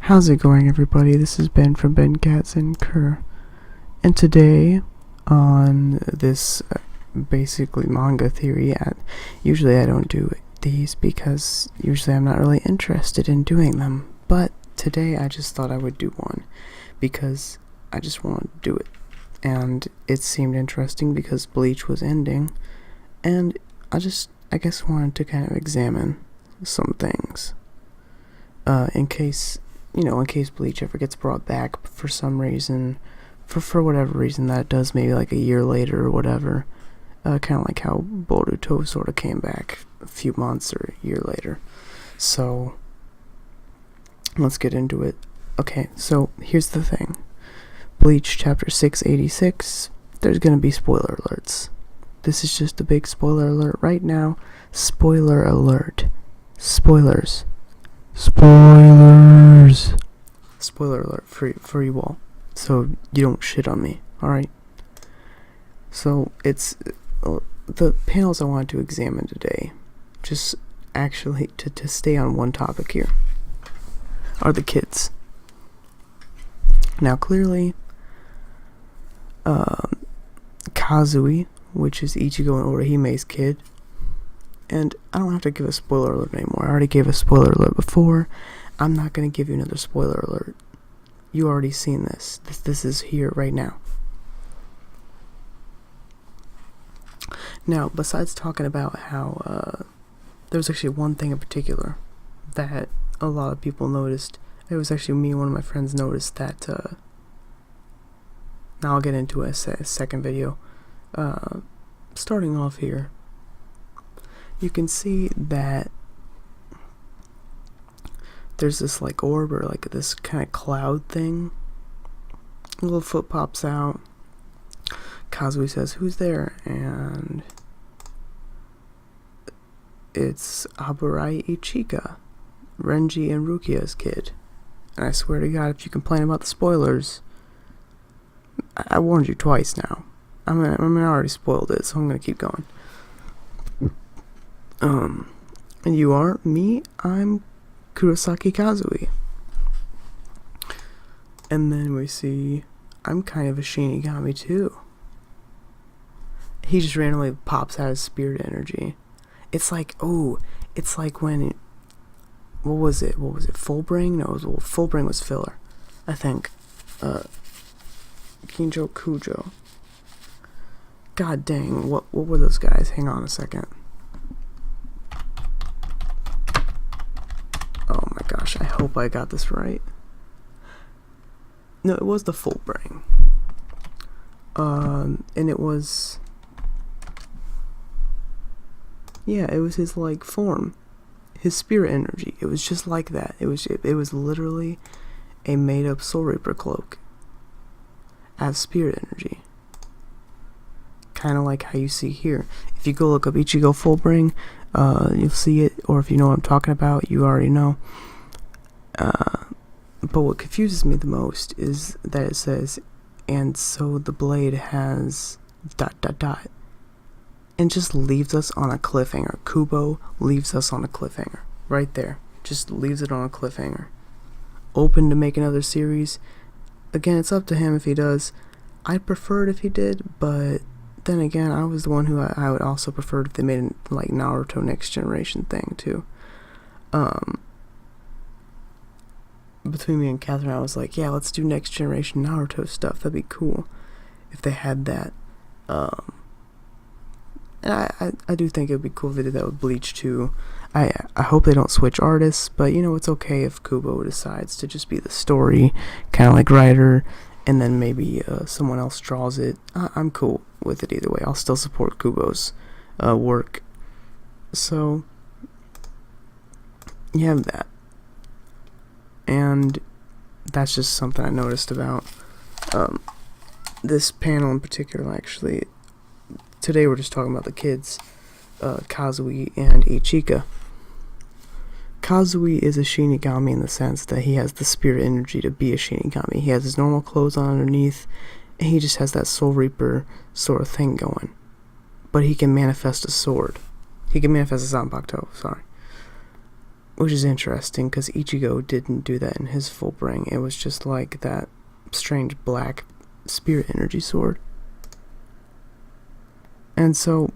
How's it going, everybody? This is Ben from Ben Cats and Kerr, and today on this basically manga theory, usually I don't do these because usually I'm not really interested in doing them, but today I just thought I would do one because I just wanted to do it, and it seemed interesting because Bleach was ending, and I guess wanted to kind of examine some things in case Bleach ever gets brought back for some reason, for whatever reason that it does, maybe like a year later or whatever, kind of like how Boruto sort of came back a few months or a year later. So let's get into it. Okay, so here's the thing. Bleach chapter 686, there's gonna be spoiler alerts. This is just a big spoiler alert right now. Spoiler alert. Spoilers. Spoiler alert for you all, so you don't shit on me, alright? So it's the panels I wanted to examine today, just actually to stay on one topic here, are the kids. Now clearly Kazui, which is Ichigo and Orihime's kid, and I don't have to give a spoiler alert anymore. I already gave a spoiler alert before. I'm not going to give you another spoiler alert. You already seen this. This is here right now. Now, besides talking about how there was actually one thing in particular that a lot of people noticed. It was actually me and one of my friends noticed that, now I'll get into a second video. Starting off here, you can see that there's this like orb or like this kind of cloud thing. A little foot pops out. Kazui says, "Who's there?" And it's Aburai Ichika, Renji and Rukia's kid. And I swear to God, if you complain about the spoilers, I warned you twice now. I already spoiled it, so I'm gonna keep going. And you are? Me? I'm Kurosaki Kazui. And then we see I'm kind of a Shinigami too. He just randomly pops out his spirit energy. It's like, it's like when, what was it, Fullbring? No, Fullbring was filler, I think. Kinjo Kujo. God dang, what were those guys? Hang on a second. Oh my gosh, I hope I got this right. No, it was the Fullbring. And it was, yeah, it was his like form, his spirit energy. It was just like that. It was literally a made up Soul Reaper cloak as spirit energy. Kind of like how you see here. If you go look up Ichigo Fullbring, you'll see it, or if you know what I'm talking about, you already know. But what confuses me the most is that it says, and so the blade has ... and just leaves us on a cliffhanger. Kubo leaves us on a cliffhanger. Right there. Just leaves it on a cliffhanger. Open to make another series. Again, it's up to him if he does. I'd prefer it if he did, but then again, I was the one who I would also prefer if they made it like Naruto Next Generation thing too. Between me and Catherine, I was like, yeah, let's do Next Generation Naruto stuff. That'd be cool if they had that. And I do think it would be cool if they did that with Bleach too. I hope they don't switch artists, but it's okay if Kubo decides to just be the story, kind of like writer, and then maybe someone else draws it. I'm cool with it either way. I'll still support Kubo's work. So you have that. And that's just something I noticed about this panel in particular, actually. Today we're just talking about the kids, Kazui and Ichika. Kazui is a Shinigami in the sense that he has the spirit energy to be a Shinigami. He has his normal clothes on underneath, and he just has that Soul Reaper sort of thing going. But he can manifest a sword. He can manifest a Zanpakuto, sorry. which is interesting because Ichigo didn't do that in his full bring. It was just like that strange black spirit energy sword. And so,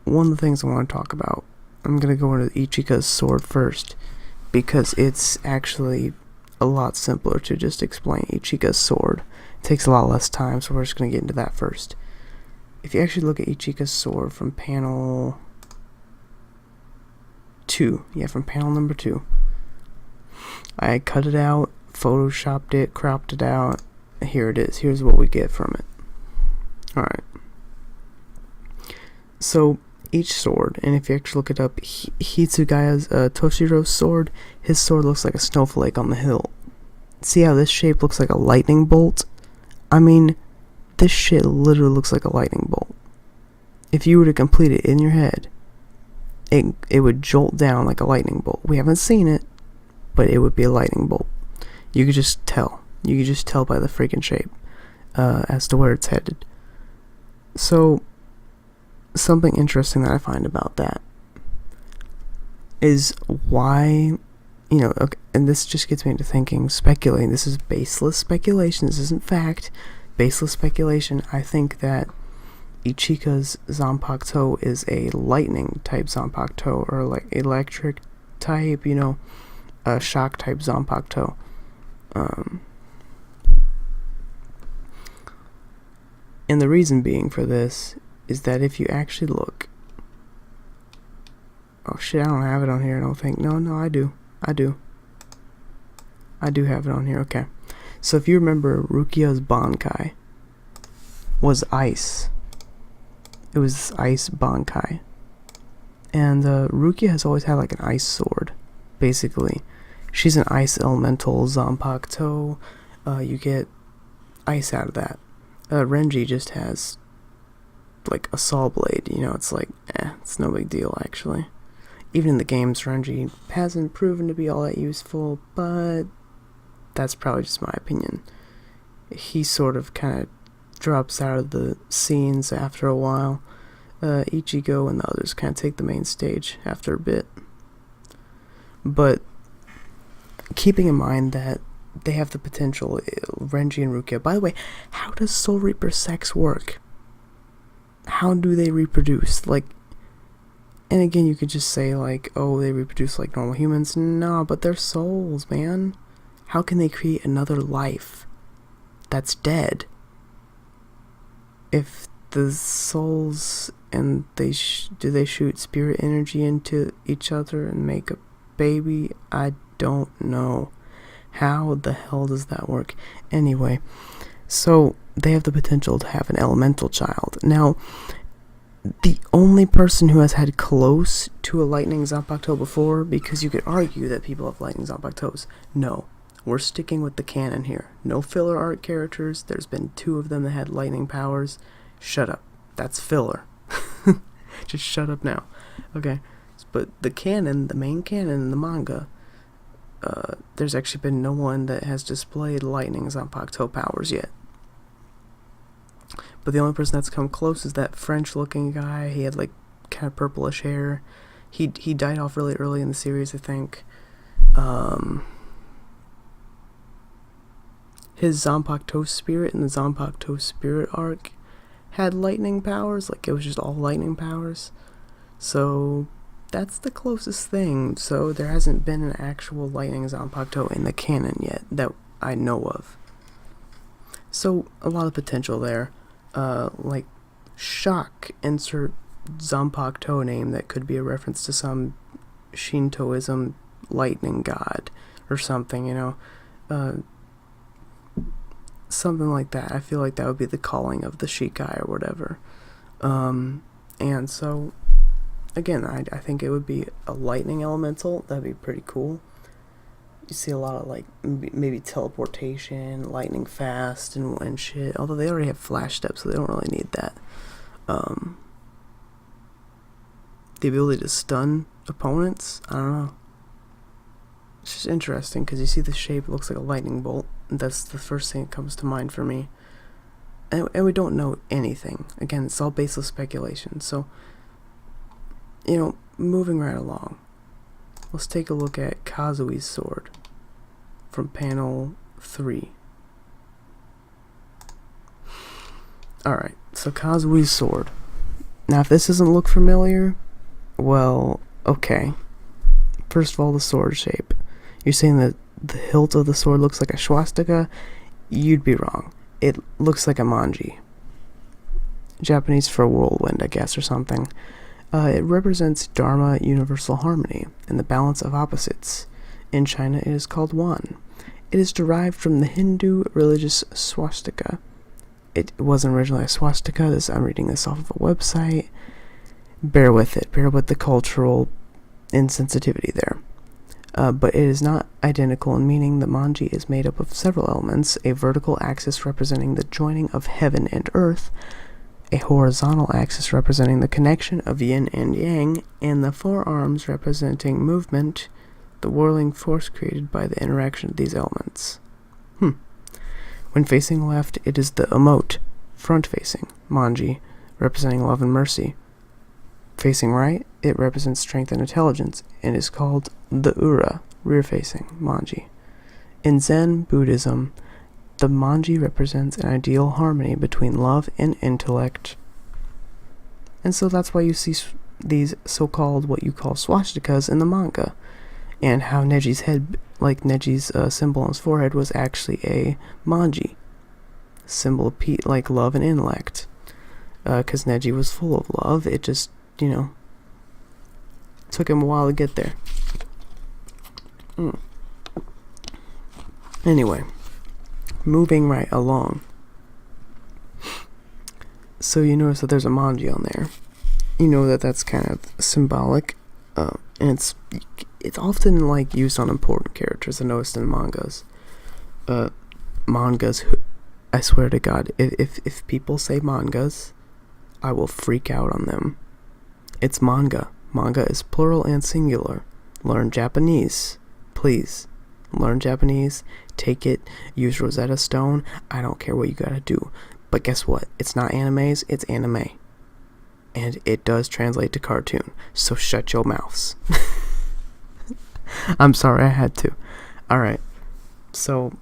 one of the things I want to talk about, I'm going to go into Ichika's sword first, because it's actually a lot simpler to just explain Ichika's sword. It takes a lot less time, so we're just going to get into that first. If you actually look at Ichika's sword from panel 2, from panel number 2, I cut it out, photoshopped it, cropped it out. Here it is. Here's what we get from it. Alright. So, each sword, and if you actually look it up, Hitsugaya's Toshiro's sword, his sword looks like a snowflake on the hill. See how this shape looks like a lightning bolt? I mean, this shit literally looks like a lightning bolt. If you were to complete it in your head, it would jolt down like a lightning bolt. We haven't seen it, but it would be a lightning bolt. You could just tell. You could just tell by the freaking shape as to where it's headed. So, something interesting that I find about that is why, okay, and this just gets me into thinking, speculating. This is baseless speculation. This isn't fact. Baseless speculation. I think that Ichika's Zanpakuto is a lightning type Zanpakuto, or like electric type, a shock type Zanpakuto. And the reason being for this is that if you actually look, oh shit, I don't have it on here, I don't think. No, I do have it on here. Okay, so if you remember, Rukia's Bankai was ice. It was ice Bankai, and Rukia has always had like an ice sword. Basically, she's an ice elemental Zanpakuto. You get ice out of that. Renji just has like a saw blade, it's like, it's no big deal actually. Even in the games, Renji hasn't proven to be all that useful, but that's probably just my opinion. He sort of kind of drops out of the scenes after a while. Ichigo and the others kind of take the main stage after a bit. But keeping in mind that they have the potential, Renji and Rukia. By the way, how does Soul Reaper sex work? How do they reproduce? Like, and again, you could just say like, oh, they reproduce like normal humans. No, but they're souls, man. How can they create another life that's dead? If the souls and do they shoot spirit energy into each other and make a baby? I don't know. How the hell does that work? Anyway, so they have the potential to have an elemental child. Now, the only person who has had close to a lightning Zanpakuto before, because you could argue that people have lightning Zanpakutos. No, we're sticking with the canon here. No filler art characters. There's been 2 of them that had lightning powers. Shut up. That's filler. Just shut up now. Okay, but the canon, the main canon in the manga, there's actually been no one that has displayed lightning Zanpakuto powers yet. But the only person that's come close is that French-looking guy. He had like kind of purplish hair. He died off really early in the series, I think. His Zanpakuto spirit in the Zanpakuto spirit arc had lightning powers. Like, it was just all lightning powers. So that's the closest thing. So there hasn't been an actual lightning Zanpakuto in the canon yet that I know of. So a lot of potential there. Like shock, insert Zanpakuto name that could be a reference to some Shintoism lightning god or something, something like that. I feel like that would be the calling of the Shikai or whatever. And so again, I think it would be a lightning elemental. That'd be pretty cool. You see a lot of like maybe teleportation, lightning fast, and shit. Although they already have flash steps, so they don't really need that. The ability to stun opponents, I don't know. It's just interesting because you see the shape, it looks like a lightning bolt. That's the first thing that comes to mind for me. And we don't know anything. Again, it's all baseless speculation. So, moving right along. let's take a look at Kazui's Sword from panel 3. Alright, so Kazui's Sword. Now, if this doesn't look familiar, well, okay. First of all, the sword shape. You're saying that the hilt of the sword looks like a swastika? You'd be wrong. It looks like a manji. Japanese for whirlwind, I guess, or something. It represents Dharma, universal harmony, and the balance of opposites. In China, it is called Wan. It is derived from the Hindu religious swastika. It wasn't originally a swastika. I'm reading this off of a website. Bear with it. Bear with the cultural insensitivity there. But it is not identical in meaning. The manji is made up of several elements: a vertical axis representing the joining of heaven and earth, a horizontal axis representing the connection of yin and yang, and the forearms representing movement, the whirling force created by the interaction of these elements. When facing left, it is the emote, front-facing, manji, representing love and mercy. Facing right, it represents strength and intelligence, and is called the ura, rear-facing, manji. In Zen Buddhism, the manji represents an ideal harmony between love and intellect. And so that's why you see these so-called, what you call swastikas in the manga, and how Neji's head, like Neji's symbol on his forehead, was actually a manji, symbol of like love and intellect. Because Neji was full of love, it just, took him a while to get there. Anyway, moving right along. So you notice that there's a manji on there. You know that that's kind of symbolic, and it's often like used on important characters. I noticed in mangas. I swear to God, if people say mangas, I will freak out on them. It's manga. Manga is plural and singular. Learn Japanese, please. Learn Japanese. Take it. Use Rosetta Stone. I don't care what you gotta do. But guess what? It's not animes, it's anime. And it does translate to cartoon. So shut your mouths. I'm sorry, I had to. Alright. So,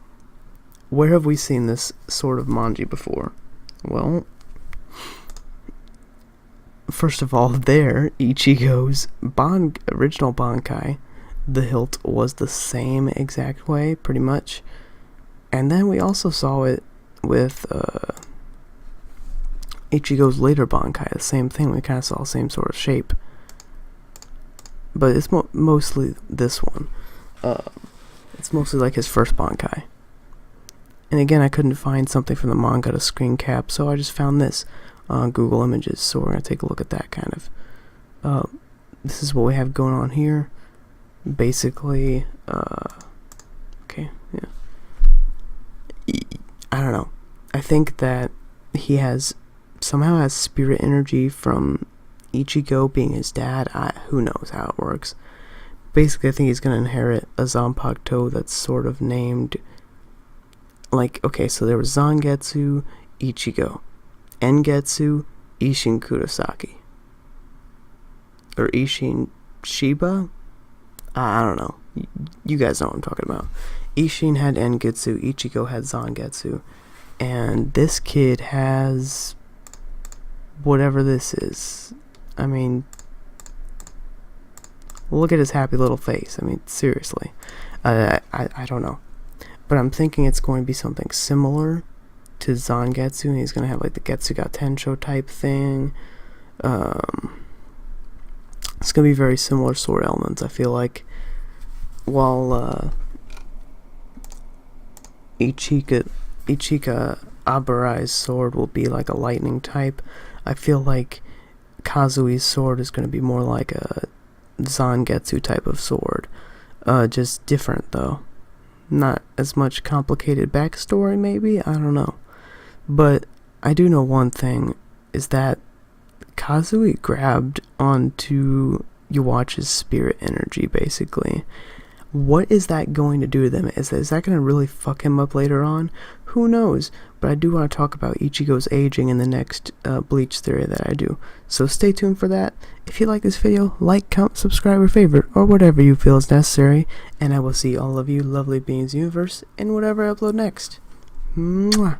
where have we seen this sort of manji before? Well, first of all, Ichigo's original Bankai, the hilt was the same exact way, pretty much. And then we also saw it with Ichigo's later Bankai, the same thing. We kind of saw the same sort of shape. But it's mostly this one. It's mostly like his first Bankai. And again, I couldn't find something from the manga to screen cap, so I just found this on Google Images. So we're going to take a look at that kind of. This is what we have going on here. Basically, okay, yeah. I don't know. I think that he somehow has spirit energy from Ichigo being his dad. Who knows how it works. Basically, I think he's going to inherit a Zanpakuto that's sort of named, like, okay, so there was Zangetsu, Ichigo, Engetsu, Ishin Kurosaki, or Ishin Shiba? I don't know. You guys know what I'm talking about. Ishin had Engetsu, Ichigo had Zangetsu, and this kid has whatever this is. I mean, look at his happy little face. I mean, seriously. I don't know. But I'm thinking it's going to be something similar to Zangetsu, and he's going to have like the Getsuga Tensho type thing. It's going to be very similar sword elements, I feel like. While Ichika Aburai's sword will be like a lightning type, I feel like Kazui's sword is going to be more like a Zangetsu type of sword. Just different, though. Not as much complicated backstory, maybe? I don't know. But I do know one thing, is that Kazui grabbed onto Yuachi's spirit energy, basically. what is that going to do to them? Is that going to really fuck him up later on? Who knows? But I do want to talk about Ichigo's aging in the next Bleach theory that I do. So stay tuned for that. If you like this video, like, comment, subscribe, or favorite, or whatever you feel is necessary. And I will see all of you lovely beings universe in whatever I upload next. Mwah.